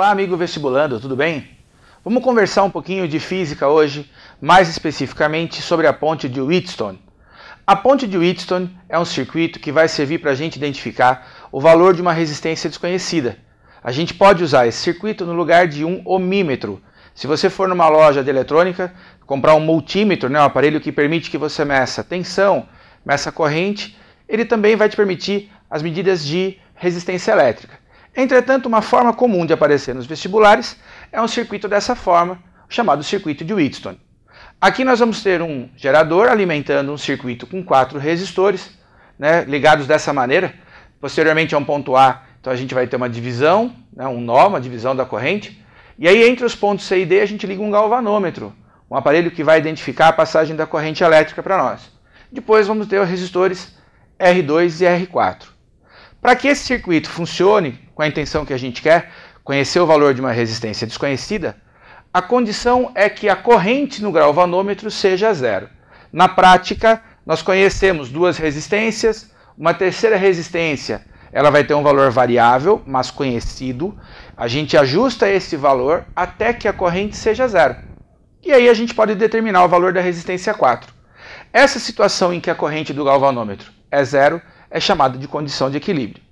Olá, amigo vestibulando, tudo bem? Vamos conversar um pouquinho de física hoje, mais especificamente sobre a ponte de Wheatstone. A ponte de Wheatstone é um circuito que vai servir para a gente identificar o valor de uma resistência desconhecida. A gente pode usar esse circuito no lugar de um ohmímetro. Se você for numa loja de eletrônica, comprar um multímetro, um aparelho que permite que você meça tensão, meça corrente, ele também vai te permitir as medidas de resistência elétrica. Entretanto, uma forma comum de aparecer nos vestibulares é um circuito dessa forma, chamado circuito de Wheatstone. Aqui nós vamos ter um gerador alimentando um circuito com 4 resistores, ligados dessa maneira. Posteriormente a um ponto A, então a gente vai ter uma divisão, um nó, uma divisão da corrente. E aí entre os pontos C e D a gente liga um galvanômetro, um aparelho que vai identificar a passagem da corrente elétrica para nós. Depois vamos ter os resistores R2 e R4. Para que esse circuito funcione com a intenção que a gente quer, conhecer o valor de uma resistência desconhecida, a condição é que a corrente no galvanômetro seja zero. Na prática, nós conhecemos duas resistências, uma terceira resistência, ela vai ter um valor variável, mas conhecido. A gente ajusta esse valor até que a corrente seja zero. E aí a gente pode determinar o valor da resistência 4. Essa situação em que a corrente do galvanômetro é zero é chamada de condição de equilíbrio.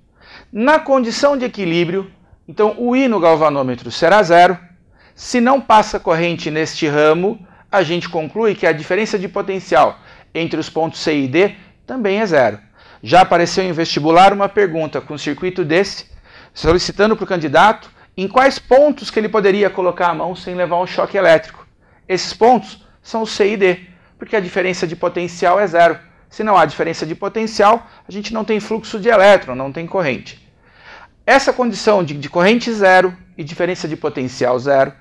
Na condição de equilíbrio, então o I no galvanômetro será zero. Se não passa corrente neste ramo, a gente conclui que a diferença de potencial entre os pontos C e D também é zero. Já apareceu em vestibular uma pergunta com um circuito desse, solicitando para o candidato em quais pontos que ele poderia colocar a mão sem levar um choque elétrico. Esses pontos são o C e D, porque a diferença de potencial é zero. Se não há diferença de potencial, a gente não tem fluxo de elétron, não tem corrente. Essa condição de corrente zero e diferença de potencial zero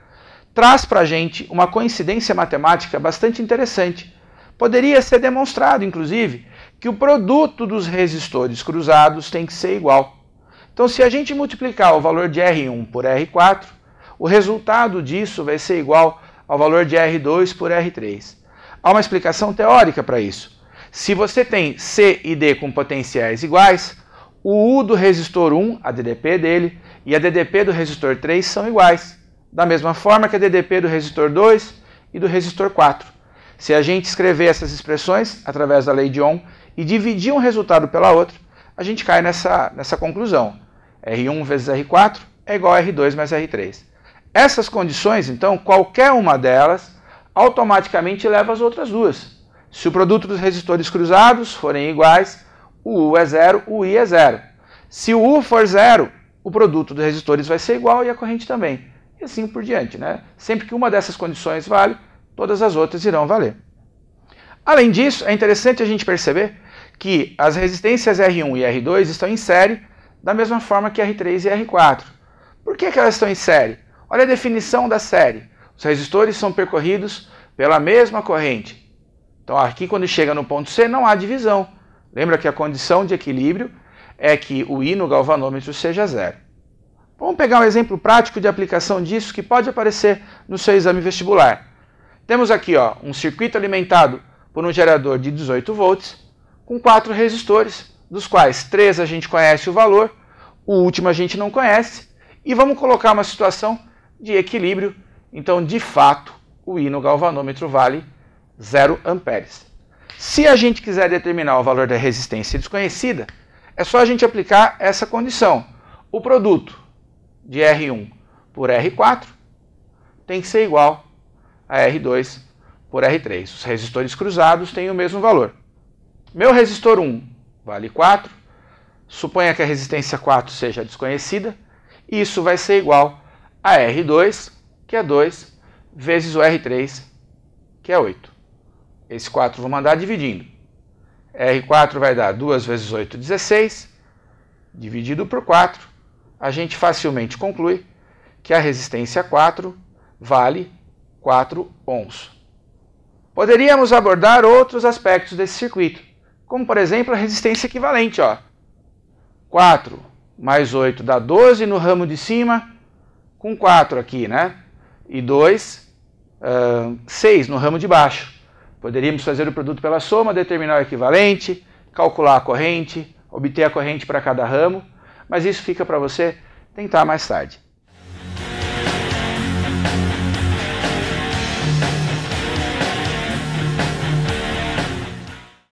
traz para a gente uma coincidência matemática bastante interessante. Poderia ser demonstrado, inclusive, que o produto dos resistores cruzados tem que ser igual. Então, se a gente multiplicar o valor de R1 por R4, o resultado disso vai ser igual ao valor de R2 por R3. Há uma explicação teórica para isso. Se você tem C e D com potenciais iguais, o U do resistor 1, a DDP dele, e a DDP do resistor 3 são iguais. Da mesma forma que a DDP do resistor 2 e do resistor 4. Se a gente escrever essas expressões através da lei de Ohm e dividir um resultado pela outra, a gente cai nessa conclusão. R1 vezes R4 é igual a R2 mais R3. Essas condições, então, qualquer uma delas, automaticamente leva às outras duas. Se o produto dos resistores cruzados forem iguais, o U é zero, o I é zero. Se o U for zero, o produto dos resistores vai ser igual e a corrente também. E assim por diante, Sempre que uma dessas condições vale, todas as outras irão valer. Além disso, é interessante a gente perceber que as resistências R1 e R2 estão em série da mesma forma que R3 e R4. Por que elas estão em série? Olha a definição da série. Os resistores são percorridos pela mesma corrente. Então aqui quando chega no ponto C não há divisão. Lembra que a condição de equilíbrio é que o I no galvanômetro seja zero. Vamos pegar um exemplo prático de aplicação disso que pode aparecer no seu exame vestibular. Temos aqui um circuito alimentado por um gerador de 18 volts com 4 resistores, dos quais 3 a gente conhece o valor, o último a gente não conhece, e vamos colocar uma situação de equilíbrio. Então, de fato, o I no galvanômetro vale 0 amperes. Se a gente quiser determinar o valor da resistência desconhecida, é só a gente aplicar essa condição. O produto de R1 por R4 tem que ser igual a R2 por R3. Os resistores cruzados têm o mesmo valor. Meu resistor 1 vale 4, suponha que a resistência 4 seja desconhecida, e isso vai ser igual a R2, que é 2, vezes o R3, que é 8. Esse 4 vou mandar dividindo. R4 vai dar 2 vezes 8, 16. Dividido por 4, a gente facilmente conclui que a resistência 4 vale 4 ohms. Poderíamos abordar outros aspectos desse circuito, como por exemplo a resistência equivalente. 4 mais 8 dá 12 no ramo de cima, com 4 aqui, E 6 no ramo de baixo. Poderíamos fazer o produto pela soma, determinar o equivalente, calcular a corrente, obter a corrente para cada ramo, mas isso fica para você tentar mais tarde.